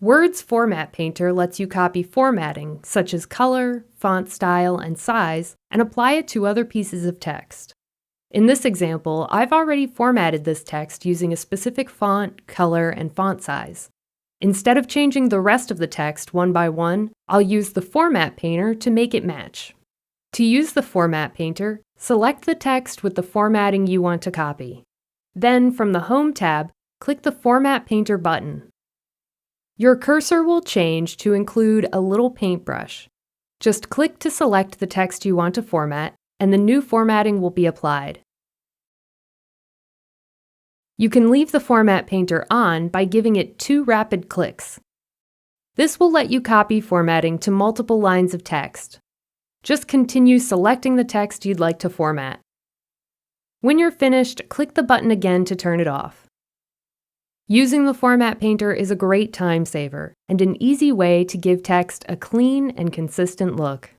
Word's Format Painter lets you copy formatting, such as color, font style, and size, and apply it to other pieces of text. In this example, I've already formatted this text using a specific font, color, and font size. Instead of changing the rest of the text one by one, I'll use the Format Painter to make it match. To use the Format Painter, select the text with the formatting you want to copy. Then, from the Home tab, click the Format Painter button. Your cursor will change to include a little paintbrush. Just click to select the text you want to format, and the new formatting will be applied. You can leave the Format Painter on by giving it 2 rapid clicks. This will let you copy formatting to multiple lines of text. Just continue selecting the text you'd like to format. When you're finished, click the button again to turn it off. Using the Format Painter is a great time saver and an easy way to give text a clean and consistent look.